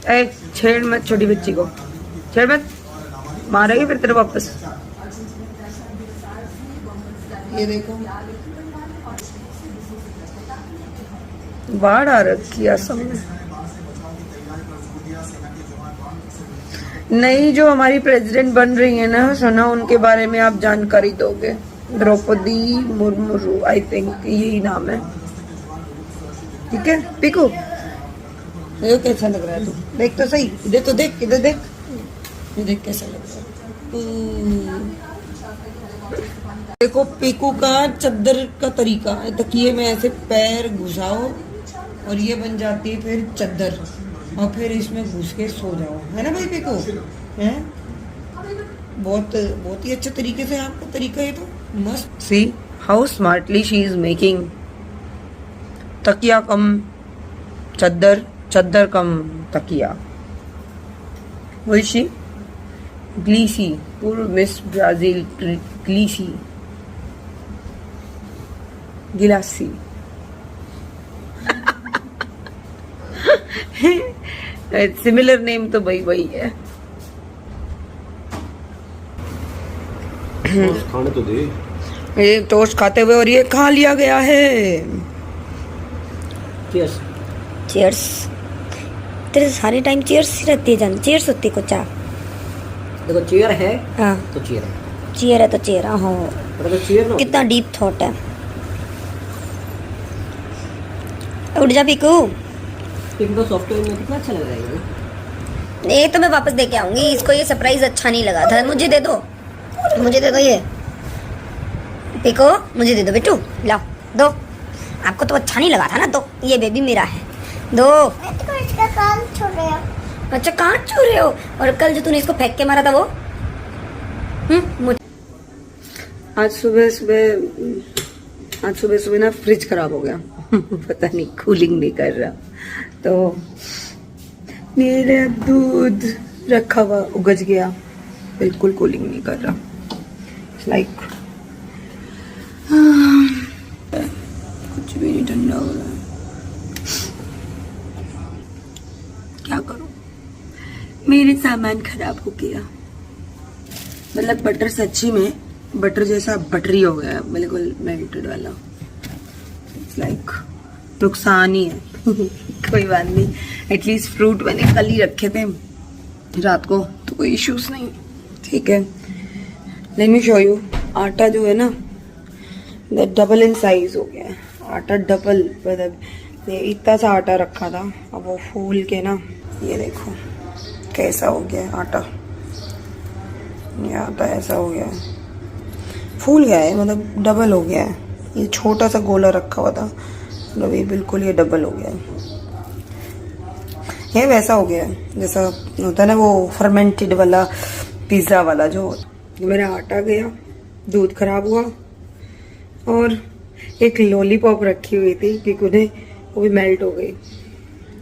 ए छेड़ मत छोटी बच्ची को, छेड़ मत, मारेगी फिर तेरे वापस। ये देखो बाढ़ आ रखी है असम में। नई जो हमारी प्रेसिडेंट बन रही है ना सना, उनके बारे में आप जानकारी दोगे। द्रौपदी मुर्मू आई थिंक यही नाम है। ठीक है पिकू, ये कैसा लग रहा है तू? देख तो सही, इधर तो देख, इधर देख, ये देख कैसा लग रहा है। देखो पीकू का चद्दर का तरीका है, तकिए में ऐसे पैर घुसाओ और ये बन जाती है फिर चद्दर, और फिर इसमें घुस के सो जाओ, है ना भाई पीकू? है बहुत बहुत ही अच्छे तरीके से आपका तरीका है तो मस्त। See how smartly she is making. तकिया कम चद्दर, चद्दर कम तकिया। वही ग्लीसी, पूर्व मिस ब्राजील ग्लीसी, गिलासी। सिमिलर नेम तो भाई वही है। खाने तो दे। ये टोस्ट खाते हुए और ये खा लिया गया है। चीयर्स। चीयर्स। तेरे सारे टाइम चीयर्स ही रहती है जान, चीयर्स होती है कुछ। देखो चेयर है हाँ तो चेयर है, चीयर है तो चीयर। हाँ अगर चेयर ना कितना डीप थॉट है। उठ जा पीकू। तो सॉफ्टवेयर में कितना अच्छा लग रहा है ये। ये तो मैं वापस दे के आऊंगी इसको, ये सरप्राइज अच्छा नहीं लगा था। मुझे दे दो, मुझे दे दो ये पीको, मुझे दे दो बेटू, लाओ दो। आपको तो अच्छा नहीं लगा था ना, तो ये बेबी मेरा है, दो। इसका कान छोड़ रहे हो। अच्छा कहाँ छू रहे हो? और कल जो तूने इसको फेंक के मारा था वो मुझे। आज सुबह सुबह ना फ्रिज खराब हो गया। पता नहीं कूलिंग नहीं कर रहा, तो मेरा दूध रखा हुआ उगज गया, बिल्कुल कूलिंग नहीं कर रहा। लाइक कुछ भी नहीं ठंडा हो रहा है। क्या करूं, मेरे सामान खराब हो गया। मतलब बटर सच्ची में बटर जैसा बटरी हो गया, बिल्कुल मेल्टेड वाला। इट्स लाइक नुकसान ही है। कोई बात नहीं, एटलीस्ट फ्रूट मैंने कल ही रखे थे रात को, तो कोई इश्यूज नहीं। ठीक है, लेट मी शो यू। आटा जो है ना डबल इन साइज हो गया है। आटा डबल, मतलब ये इतना सा आटा रखा था, अब वो फूल के ना ये देखो कैसा हो गया है आटा। ये आटा ऐसा हो गया है, फूल गया है, मतलब डबल हो गया है। ये छोटा सा गोला रखा हुआ था, मतलब ये बिल्कुल ये डबल हो गया है। ये वैसा हो गया है जैसा होता है ना वो फर्मेंटेड वाला पिज्ज़ा वाला जो। मेरा आटा गया, दूध खराब हुआ, और एक लॉलीपॉप रखी हुई थी क्योंकि उन्हें वो भी मेल्ट हो गई।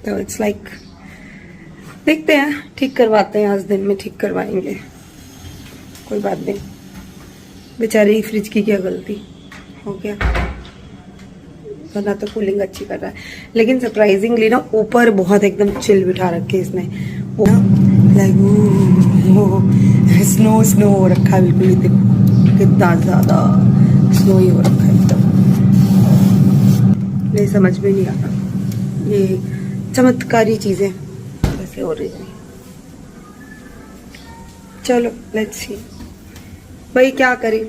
तो इट्स लाइक देखते हैं, ठीक करवाते हैं, आज दिन में ठीक करवाएंगे, कोई बात नहीं। बेचारी फ्रिज की क्या गलती हो गया, वरना तो कूलिंग अच्छी कर रहा है। लेकिन सरप्राइजिंगली ना ऊपर बहुत एकदम चिल बिठा रखे इसने, वो लाइक स्नो स्नो हो रखा है बिल्कुल, कितना ज्यादा स्नो ही हो रखा है एकदम। नहीं समझ में नहीं आता, ये चमत्कारी चीजें कैसे हो रही है। चलो लेट्स सी, भाई क्या करें,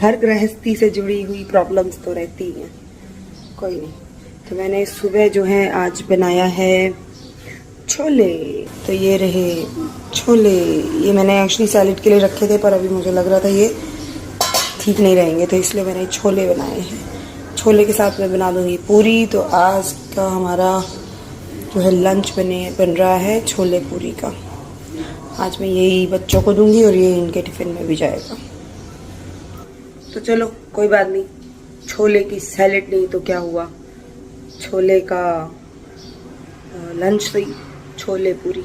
घर गृहस्थी से जुड़ी हुई प्रॉब्लम्स तो रहती हैं, कोई नहीं। तो मैंने सुबह जो है आज बनाया है छोले। तो ये रहे छोले, ये मैंने एक्चुअली सैलेड के लिए रखे थे, पर अभी मुझे लग रहा था ये ठीक नहीं रहेंगे, तो इसलिए मैंने छोले बनाए हैं। छोले के साथ मैं बना दूंगी पूरी। तो आज का हमारा जो है लंच बन रहा है छोले पूरी का। आज मैं यही बच्चों को दूंगी और ये इनके टिफिन में भी जाएगा। तो चलो कोई बात नहीं, छोले की सैलेड नहीं तो क्या हुआ, छोले का लंच सही, छोले पूरी,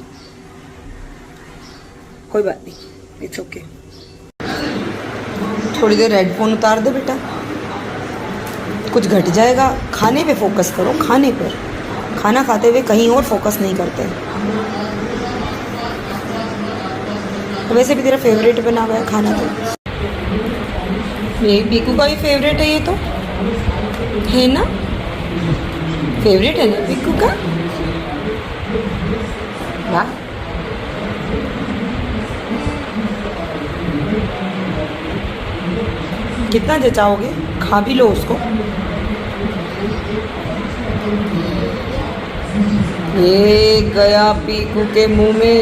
कोई बात नहीं, इट्स ओके। थोड़ी देर हेडफोन उतार दे बेटा, कुछ घट जाएगा। खाने पे फोकस करो, खाने पर। खाना खाते हुए कहीं और फोकस नहीं करते। वैसे भी तेरा फेवरेट बना हुआ है खाना तो। ये पीकू का भी फेवरेट है, ये तो है ना, फेवरेट है ना पीकू का। वाह, कितना जचाओगे, खा भी लो उसको। ये गया पीकू के मुंह में।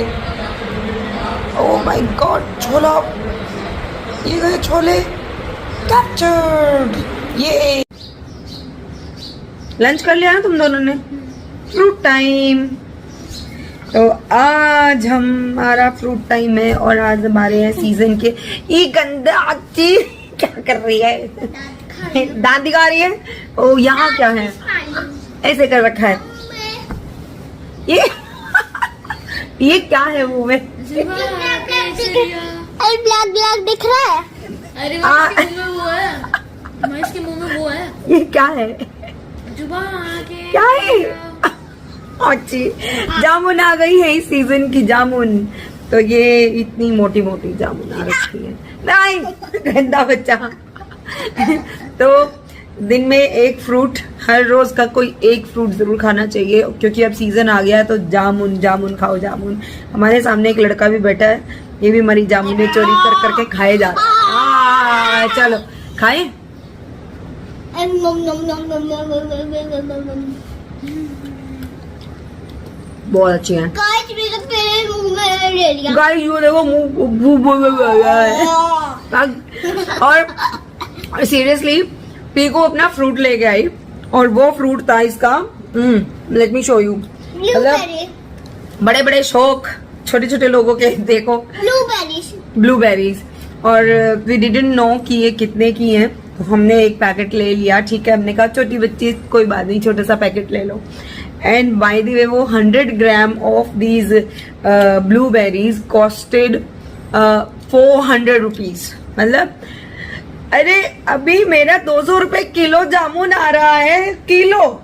ओह माय गॉड, छोला, ये गए छोले, कैप्चर्ड। ये लंच कर लिया ना तुम दोनों ने? Fruit time. तो आज हमारा फ्रूट टाइम है और आज हमारे हैं सीजन के। ये गंदा चीज क्या कर रही है? दांत दिखा रही है। ओ यहाँ क्या है? ऐसे कर रखा है ये क्या है मुंह में? और ब्लैक ब्लैक दिख रहा है। अरे इसके मुंह में वो है, महेश के मुंह में वो है। ये क्या है? जुबान के क्या है? अच्छी जामुन आ गई है इस सीजन की जामुन। तो ये इतनी मोटी मोटी जामुन आ रखी है। नहीं, गंदा बच्चा। तो दिन में एक फ्रूट, हर रोज का कोई एक फ्रूट जरूर खाना चाहिए, क्योंकि अब सीजन आ गया है। तो जामुन जामुन खाओ, जामुन। हमारे सामने एक लड़का भी बैठा है, ये भी हमारी जामुने चोरी कर करके खाए जा रहा है। चलो खाए। बहुत अच्छी है गाइस, मेरे पेट मुंह में ले लिया। गाइस, ये देखो मुंह और सीरियसली पीकू अपना फ्रूट लेके आई और वो फ्रूट था इसका, let me show you. Blueberry, बड़े बड़े शौक छोटे छोटे लोगों के, देखो ब्लूबेरीज। और वी डिडंट नो कि ये कितने की हैं, तो हमने एक पैकेट ले लिया। ठीक है, हमने कहा छोटी बच्ची, कोई बात नहीं, छोटा सा पैकेट ले लो। एंड बाय द वे वो 100 gram of these blueberries costed 400 rupees. मतलब अरे अभी मेरा 200 रुपए किलो जामुन आ रहा है, किलो,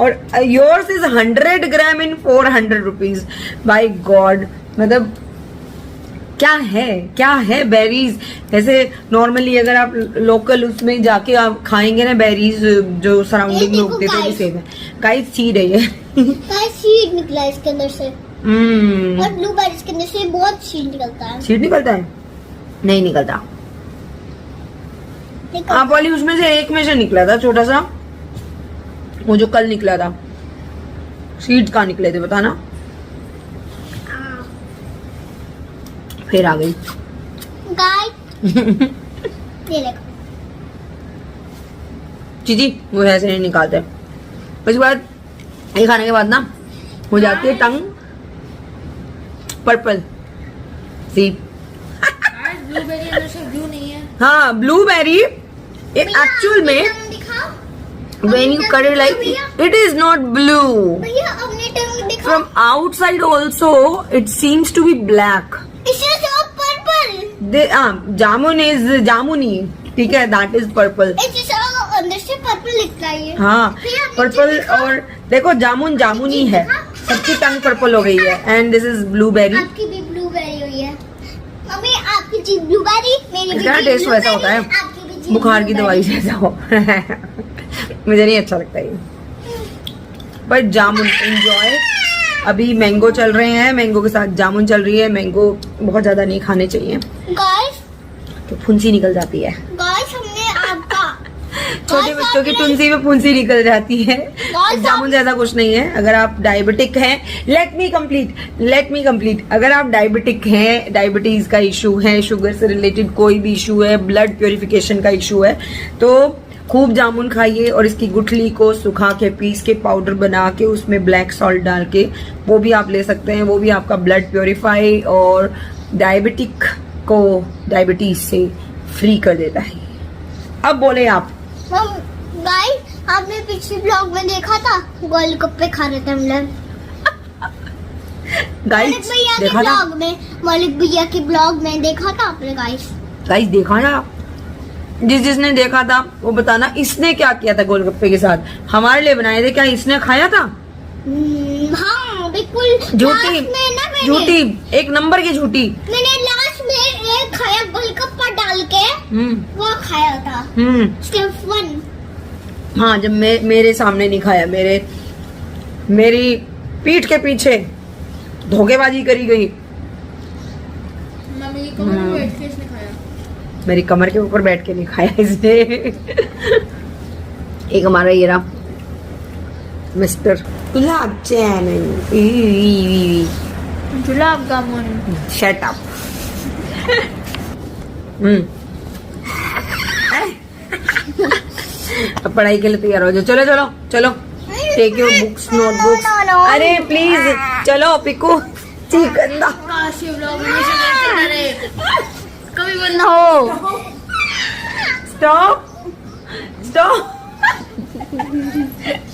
और yours is 100 gram in 400 rupees. By god, मतलब क्या है बेरीज। जैसे नॉर्मली अगर आप लोकल उसमें जाके आप खाएंगे ना बेरीज जो सराउंडिंग में उगते थे, सेब है गाइस, सीड है ये। गाइस, सीड निकला है इसके अंदर से। और ब्लूबेरी के अंदर से बहुत सीड निकलता है। सीड निकलता है? नहीं निकलता। आप वाली उसमें से एक में से निकला था छोटा सा, वो जो कल निकला था। सीड कहाँ निकले थे बताना? फिर आ गई गाइस, ये देखो चीजी, वो ऐसे नहीं निकालते। उसके बाद ये खाने के बाद ना हो जाती है टंग पर्पल सी। ब्लूबेरी अंदर से ब्लू नहीं है। हाँ, ब्लूबेरी एक्चुअल में when you cut it like it is not blue. भैया अपने टंग दिखा। From outside also it seems to be black. इसमें से पर्पल। जामुन इज जामुनी, ठीक है, दैट इज पर्पल। अंदर से पर्पल निकला है। हाँ, पर्पल। और देखो जामुन जामुनी है, सबकी टंग पर्पल हो गई है। And this is blueberry. आपकी भी ब्लूबेरी हुई है मम्मी, आपकी जी ब्लूबेरी, मेरी भी इसका टेस्ट वैसा होता है, आपकी भी जी बुखार की दवाई जैसा हो। मुझे नहीं अच्छा लगता ये, पर जामुन एंजॉय। अभी मैंगो चल रहे हैं, मैंगो के साथ जामुन चल रही है। मैंगो बहुत ज्यादा नहीं खाने चाहिए, गाइस, तो फुंसी निकल जाती है। गाइस, हमने आपका छोटे बच्चों की तुलसी में फुंसी निकल जाती है। जामुन ज्यादा कुछ नहीं है। अगर आप डायबिटिक हैं, लेट मी कंप्लीट। अगर आप डायबिटिक हैं, डायबिटीज का इशू है, शुगर से रिलेटेड कोई भी इशू है, ब्लड प्योरिफिकेशन का इशू है, तो खूब जामुन खाइए और इसकी गुठली को सुखा के पीस के पाउडर बना के उसमें ब्लैक सॉल्ट डाल के वो भी आप ले सकते हैं। वो भी आपका ब्लड प्योरीफाई और डायबिटिक को डायबिटीज से फ्री कर देता है। अब बोले आप। गाइस, आपने पिछले ब्लॉग में देखा था गोलगप्पे खा रहे थे हम लोग। गाइस देखा था ब्लॉग में, मलिक भैया के ब्लॉग में देखा था आपने? गाइस देखा ना? जिसने देखा था वो बताना इसने क्या किया था गोलगप्पे के साथ। हमारे लिए बनाए थे, क्या इसने खाया था? हाँ बिल्कुल, झूठी Last में ना मैंने झूठी, एक नंबर की झूठी। मैंने लास्ट में एक खाया गोलगप्पा डाल के, वो खाया था स्टेप 1। हाँ, जब मेरे सामने नहीं खाया, मेरी पीठ के पीछे धोखेबाजी करी गई। मम्मी की कमर में बैठ के इसने खाया। मेरी कमर के ऊपर बैठ के नहीं खाया इसने। एक हमारा ये रहा mister Gulab Jamun. Gulab Jamun. Shut up. अब पढ़ाई के लिए तैयार हो जाओ। चलो चलो चलो, टेक योर बुक्स, नोटबुक्स। अरे प्लीज चलो पिकू, ठीक गंदा। कभी बंद हो। Stop stop.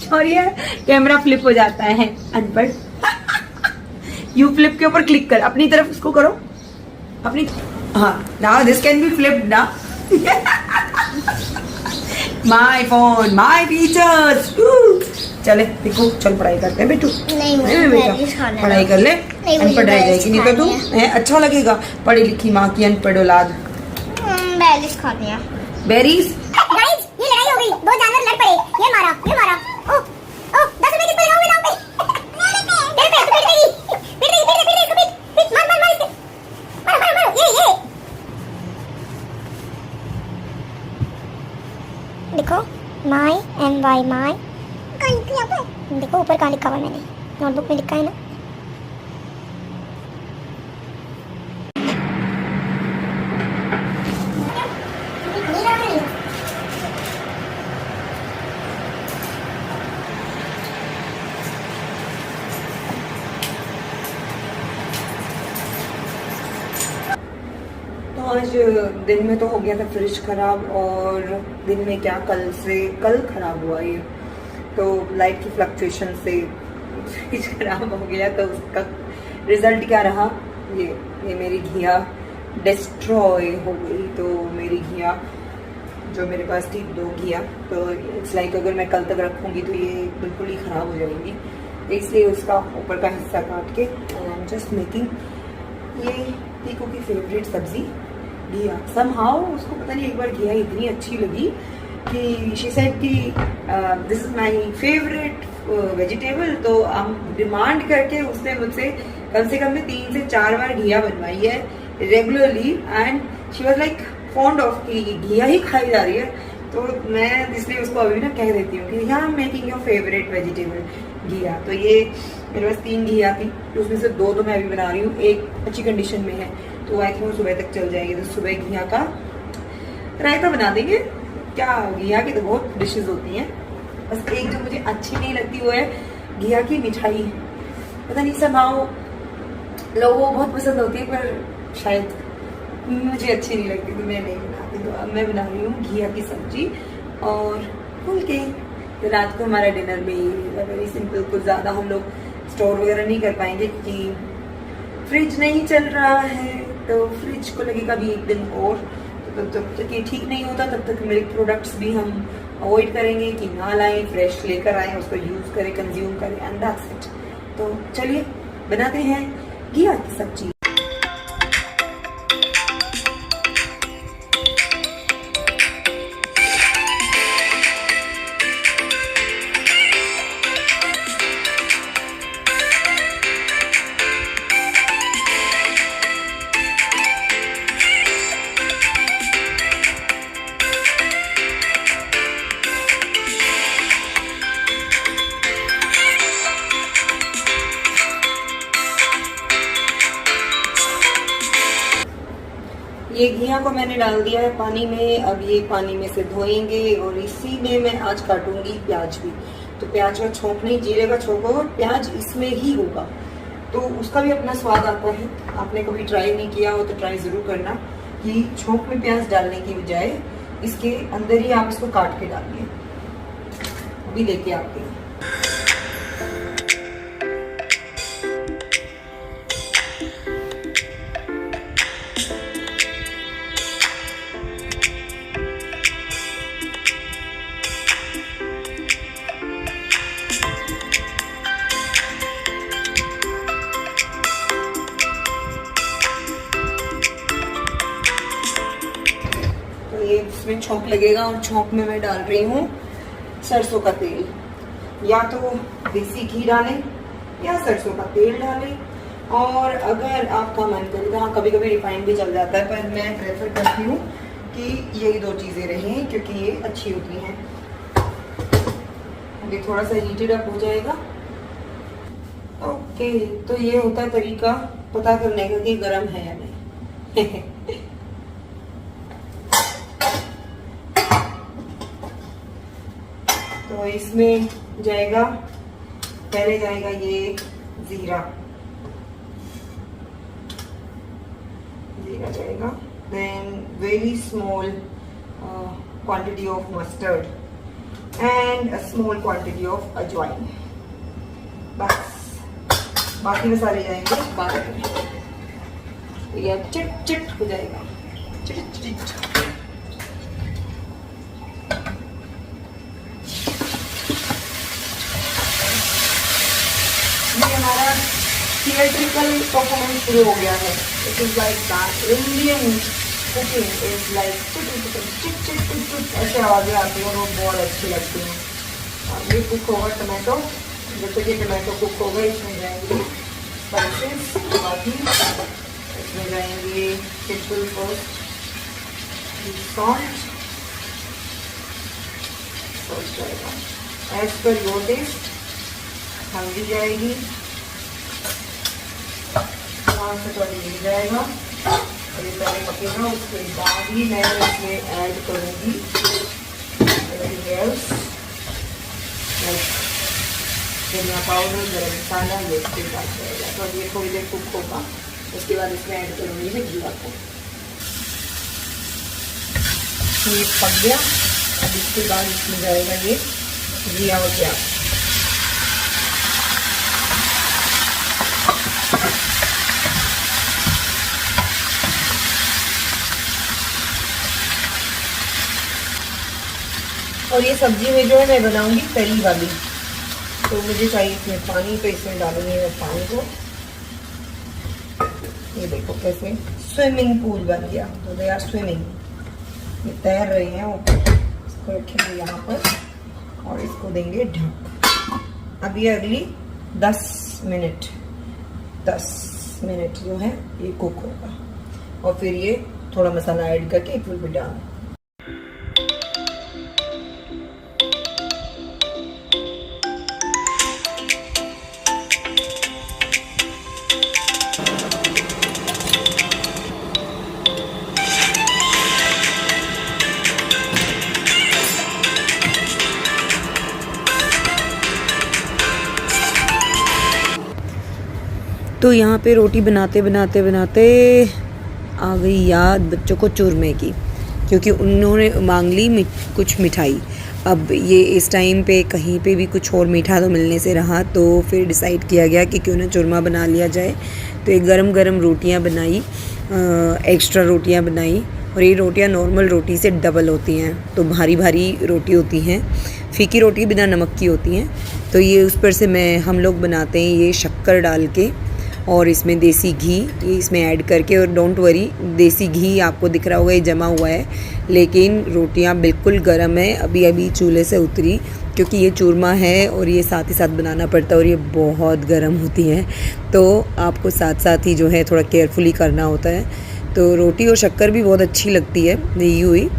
सॉरी यार, कैमरा फ्लिप हो जाता है, अनपढ़। यू फ्लिप के ऊपर क्लिक कर, अपनी तरफ उसको करो, अपनी। हाँ, now this can be flipped ना। My phone, my teachers. चले पिकू, चल पढ़ाई करते हैं बेटू। नहीं, मुझे बैरिस खाना है। पढ़ाई कर ले, नहीं, मुझे अनपढ़ रह बैरिस जाएगी नहीं तो तू। खानी अच्छा लगेगा पढ़ी लिखी माँ की अनपढ़ औलाद। बैरिस खानी है। बेरीज। गाइस, ये लड़ाई हो गई, दो जानवर लड़ पड़े, ये मारा। ओ 10 रुपए किस पे लगाओगे नाव पे? तेरे पे तो पीट देगी इसको, पीट, मार इसको, मारो ये। देखो, माई MY माई, देखो ऊपर कहाँ लिखा हुआ है, मैंने नोटबुक में लिखा है ना। तो आज दिन में तो हो गया था फ्रिज खराब, और दिन में क्या, कल खराब हुआ ये, तो लाइट की फ्लक्चुएशन से फ्रिज खराब हो गया। तो उसका रिजल्ट क्या रहा, ये मेरी घिया डिस्ट्रॉय हो गई। तो मेरी घिया जो मेरे पास थी 2 घिया, तो इट्स लाइक अगर मैं कल तक रखूँगी तो ये बिल्कुल ही ख़राब हो जाएंगी। इसलिए उसका ऊपर का हिस्सा काट के आई एम जस्ट मेकिंग ये पीकू की फेवरेट सब्जी घिया। समहाउ उसको पता नहीं एक बार घिया इतनी अच्छी लगी कि शी सेड कि this is my favourite vegetable. तो हम डिमांड करके उसने मुझसे कम से कम 3 से 4 बार घिया बनवाई है regularly, and she was like fond of कि घिया ही खाई जा रही है। तो मैं इसलिए उसको अभी ना कह देती हूँ कि हाँ, मेकिंग योर फेवरेट वेजिटेबल घिया। तो ये मेरे पास 3 घिया थी, तो उसमें से 2 तो मैं अभी बना रही हूँ, एक अच्छी कंडीशन में है, तो आई थिंक वो सुबह तक चल जाएगी। तो सुबह घिया का रायता बना देंगे। क्या, घिया की तो बहुत डिशेज होती हैं, बस एक जो मुझे अच्छी नहीं लगती वो है घिया की मिठाई। पता नहीं सब लोगों को बहुत पसंद होती है, पर शायद मुझे अच्छी नहीं लगती, तो मैं नहीं बनाती। तो अब मैं बना रही हूँ घिया की सब्जी और फुलके। तो रात को हमारा डिनर में वेरी सिंपल, कुछ ज़्यादा हम लोग स्टोर वगैरह नहीं कर पाएंगे क्योंकि फ्रिज नहीं चल रहा है। तो फ्रिज को लगेगा भी 1 दिन और, तो जब तक ये ठीक नहीं होता तब तक मिल्क प्रोडक्ट्स भी हम अवॉइड करेंगे कि ना लाएं, फ्रेश लेकर आएं, उसको यूज़ करें, कंज्यूम करें, एंड दैट्स इट। तो चलिए बनाते हैं घिया की सब्जी। ये घिया को मैंने डाल दिया है पानी में। अब ये पानी में से धोएंगे और इसी में मैं आज काटूंगी प्याज भी। तो प्याज का छोंक नहीं, जीरे का छोंक होगा, प्याज इसमें ही होगा, तो उसका भी अपना स्वाद आता है। आपने कभी ट्राई नहीं किया हो तो ट्राई जरूर करना कि छोंक में प्याज डालने की बजाय इसके अंदर ही आप इसको काट के डालिए। अभी लेके आते हैं। इसमें छोंक लगेगा और छोंक में मैं डाल रही हूँ सरसों का तेल। या तो देसी घी डालें या सरसों का तेल डालें, और अगर आपका मन करे तो हाँ कभी कभी रिफाइंड भी चल जाता है, पर मैं प्रेफर करती हूँ कि यही 2 चीज़ें रहें क्योंकि ये अच्छी होती हैं। अभी थोड़ा सा हीटेड अप हो जाएगा। ओके, तो ये होता है तरीका पता करने का कि गरम है या नहीं। तो इसमें जाएगा, पहले जाएगा ये जीरा जाएगा, then very small quantity of mustard and a small quantity of ajwain. बस बाकी मसाले जाएंगे बाद में। ये चिट चिट हो जाएगा, चिट चिट। ये हमारा थिएट्रिकल परफॉर्मेंस शुरू हो गया है। It is like that Indian cooking is like chit chit chit chit chit, ऐसे आवाजें आती हैं और वो बहुत अच्छी लगती हैं। और ये कुक होगा टमाटो, जैसे कि टमाटो कुक होगा इसमें जाएंगे स्पाइसेस, बाकी इसमें जाएंगे सिंपल फर्स्ट सॉल्ट जाएगा एज पर योर टेस्ट। हल्दी जाएगी, थोड़ी मिल जाएगा और ये पहले पकेगा, उसके बाद ही मैं इसमें ऐड करूँगी धनिया पाउडर, गरम मसाला, ये इसके साथ जाएगा। तो ये थोड़ी देर कुक होगा, उसके बाद इसमें ऐड करूँगी मैं जीरा को। ये पक गया, अब इसके बाद इसमें जाएगा ये जीरा और प्याज। और ये सब्जी में जो है मैं बनाऊंगी तरी वाली, तो मुझे चाहिए इसमें पानी, तो इसमें डालूंगी मैं पानी को। ये देखो कैसे स्विमिंग पूल बन गया, तो दे आर स्विमिंग, ये तैर रही हैं ऊपर। इसको रखेंगे यहाँ पर और इसको देंगे ढक। अब ये अगली 10 मिनट जो है ये कुक होगा, और फिर ये थोड़ा मसाला ऐड करके इट विल बी डन। तो यहाँ पे रोटी बनाते आ गई याद बच्चों को चूरमे की, क्योंकि उन्होंने मांग ली कुछ मिठाई। अब ये इस टाइम पे कहीं पे भी कुछ और मीठा तो मिलने से रहा, तो फिर डिसाइड किया गया कि क्यों ना चूरमा बना लिया जाए। तो एक गरम रोटियाँ बनाई, एक्स्ट्रा रोटियाँ बनाई, और ये रोटियाँ नॉर्मल रोटी से डबल होती हैं, तो भारी रोटी होती हैं, फीकी रोटी बिना नमक की होती हैं। तो ये उस पर से हम लोग बनाते हैं ये शक्कर डाल के, और इसमें देसी घी ये इसमें ऐड करके। और डोंट वरी, देसी घी आपको दिख रहा होगा ये जमा हुआ है, लेकिन रोटियां बिल्कुल गर्म है, अभी चूल्हे से उतरी, क्योंकि ये चूरमा है और ये साथ ही साथ बनाना पड़ता है, और ये बहुत गर्म होती हैं, तो आपको साथ ही जो है थोड़ा केयरफुली करना होता है। तो रोटी और शक्कर भी बहुत अच्छी लगती है दी हुई,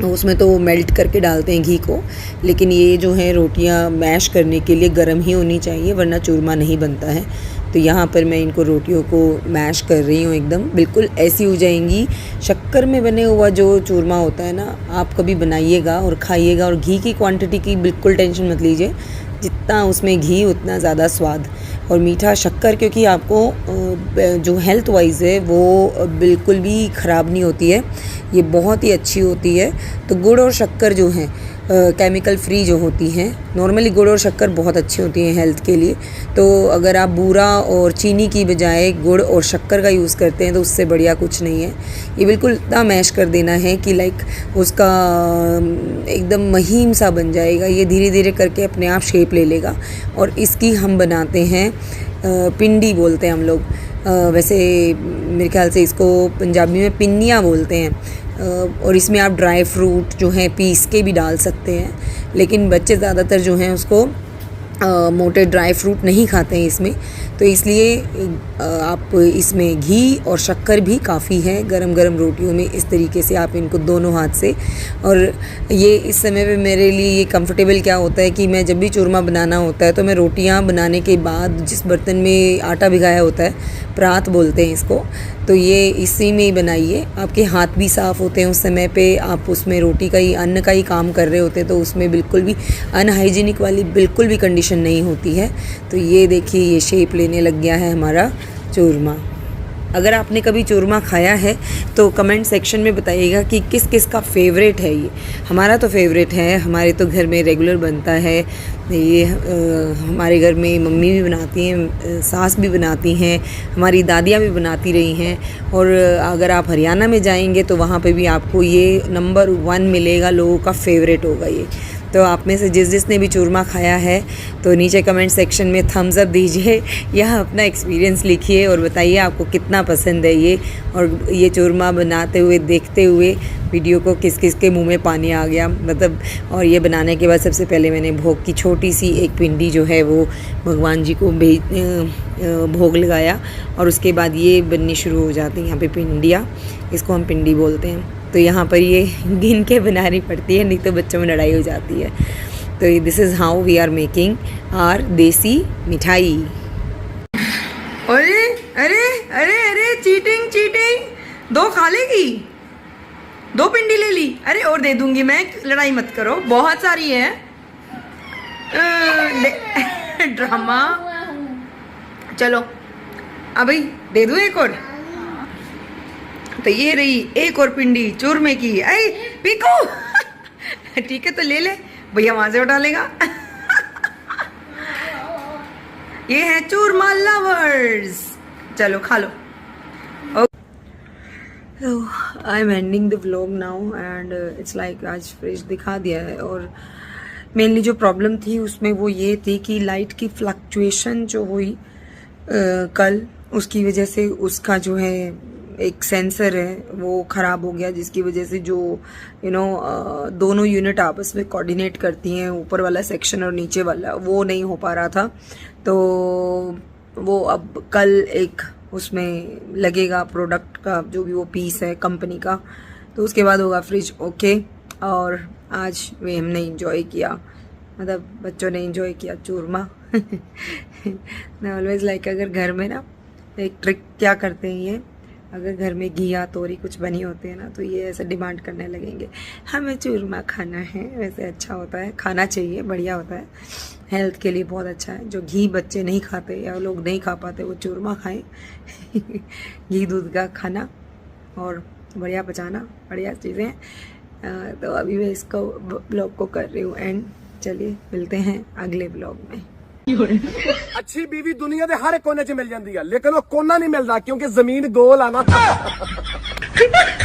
उसमें तो मेल्ट करके डालते हैं घी को, लेकिन ये जो है रोटियां मैश करने के लिए गर्म ही होनी चाहिए, वरना चूरमा नहीं बनता है। तो यहाँ पर मैं इनको रोटियों को मैश कर रही हूँ, एकदम बिल्कुल ऐसी हो जाएंगी। शक्कर में बने हुआ जो चूरमा होता है ना, आप कभी बनाइएगा और खाइएगा, और घी की क्वांटिटी की बिल्कुल टेंशन मत लीजिए, जितना उसमें घी उतना ज़्यादा स्वाद। और मीठा शक्कर क्योंकि आपको जो हेल्थ वाइज है वो बिल्कुल भी ख़राब नहीं होती है, ये बहुत ही अच्छी होती है। तो गुड़ और शक्कर जो हैं केमिकल फ्री जो होती हैं, नॉर्मली गुड़ और शक्कर बहुत अच्छी होती हैं हेल्थ के लिए। तो अगर आप बूरा और चीनी की बजाय गुड़ और शक्कर का यूज़ करते हैं तो उससे बढ़िया कुछ नहीं है। ये बिल्कुल इतना मैश कर देना है कि लाइक उसका एकदम महीन सा बन जाएगा, ये धीरे धीरे करके अपने आप शेप ले लेगा। और इसकी हम बनाते हैं पिंडी बोलते हैं हम लोग, वैसे मेरे ख्याल से इसको पंजाबी में पिन्नियाँ बोलते हैं। और इसमें आप ड्राई फ्रूट जो है पीस के भी डाल सकते हैं, लेकिन बच्चे ज़्यादातर जो हैं उसको मोटे ड्राई फ्रूट नहीं खाते हैं इसमें, तो इसलिए आप इसमें घी और शक्कर भी काफ़ी है गरम गरम रोटियों में। इस तरीके से आप इनको दोनों हाथ से, और ये इस समय पे मेरे लिए ये कंफर्टेबल क्या होता है कि मैं जब भी चूरमा बनाना होता है तो मैं रोटियां बनाने के बाद जिस बर्तन में आटा भिगाया होता है, परात बोलते हैं इसको, तो ये इसी में ही बनाइए। आपके हाथ भी साफ़ होते हैं उस समय पे, आप उसमें रोटी का ही अन्न का ही काम कर रहे होते हैं, तो उसमें बिल्कुल भी अनहाइजीनिक वाली बिल्कुल भी कंडीशन नहीं होती है। तो ये देखिए ये शेप लेने लग गया है हमारा चूरमा। अगर आपने कभी चूरमा खाया है तो कमेंट सेक्शन में बताइएगा कि किस किस का फेवरेट है ये। हमारा तो फेवरेट है, हमारे तो घर में रेगुलर बनता है ये। हमारे घर में मम्मी भी बनाती हैं, सास भी बनाती हैं, हमारी दादियाँ भी बनाती रही हैं। और अगर आप हरियाणा में जाएंगे तो वहाँ पे भी आपको ये नंबर 1 मिलेगा, लोगों का फेवरेट होगा ये। तो आप में से जिसने भी चूरमा खाया है तो नीचे कमेंट सेक्शन में थम्स अप दीजिए या अपना एक्सपीरियंस लिखिए और बताइए आपको कितना पसंद है ये। और ये चूरमा बनाते हुए देखते हुए वीडियो को किस किस के मुंह में पानी आ गया, मतलब। और ये बनाने के बाद सबसे पहले मैंने भोग की छोटी सी एक पिंडी जो है वो भगवान जी को भोग लगाया, और उसके बाद ये बननी शुरू हो जाती है यहाँ पे पिंडियाँ, इसको हम पिंडी बोलते हैं। तो यहाँ पर ये गिन के बनानी पड़ती है, नहीं तो बच्चों में लड़ाई हो जाती है। तो this is how we are making our desi mithai. अरे अरे अरे अरे चीटिंग चीटिंग, 2 खा लेगी, 2 पिंडी ले ली। अरे और दे दूंगी मैं, लड़ाई मत करो, बहुत सारी है। ड्रामा। चलो अभी दे दूँ एक और। तो ये रही एक और पिंडी चूरमे की। आई पीको ठीक है तो ले ले भैया, वहां से उठा लेगा। ये है चूरमा लवर्स, चलो खा लो। I am ending the vlog now and it's like आज फ्रिज दिखा दिया है। और मेनली जो प्रॉब्लम थी उसमें वो ये थी कि लाइट की फ्लक्चुएशन जो हुई कल, उसकी वजह से उसका जो है एक सेंसर है वो ख़राब हो गया, जिसकी वजह से जो दोनों यूनिट आपस में कोऑर्डिनेट करती हैं, ऊपर वाला सेक्शन और नीचे वाला, वो नहीं हो पा रहा था। तो वो अब कल एक उसमें लगेगा प्रोडक्ट का जो भी वो पीस है कंपनी का, तो उसके बाद होगा फ्रिज ओके। और आज वे हमने इंजॉय किया, मतलब बच्चों ने इंजॉय किया चूरमा। मैं ऑलवेज लाइक, अगर घर में ना एक ट्रिक क्या करते हैं ये, अगर घर में घी या तोरी कुछ बनी होती है ना तो ये ऐसे डिमांड करने लगेंगे हमें चूरमा खाना है। वैसे अच्छा होता है, खाना चाहिए, बढ़िया होता है, हेल्थ के लिए बहुत अच्छा है। जो घी बच्चे नहीं खाते या लोग नहीं खा पाते वो चूरमा खाएं। घी दूध का खाना और बढ़िया पचाना, बढ़िया चीज़ें। तो अभी मैं इसको ब्लॉग को कर रही हूँ एंड। चलिए मिलते हैं अगले ब्लॉग में। अच्छी बीवी दुनिया के हर कोने च मिल जाती है, लेकिन वो कोना नहीं मिलता क्योंकि जमीन गोल आना।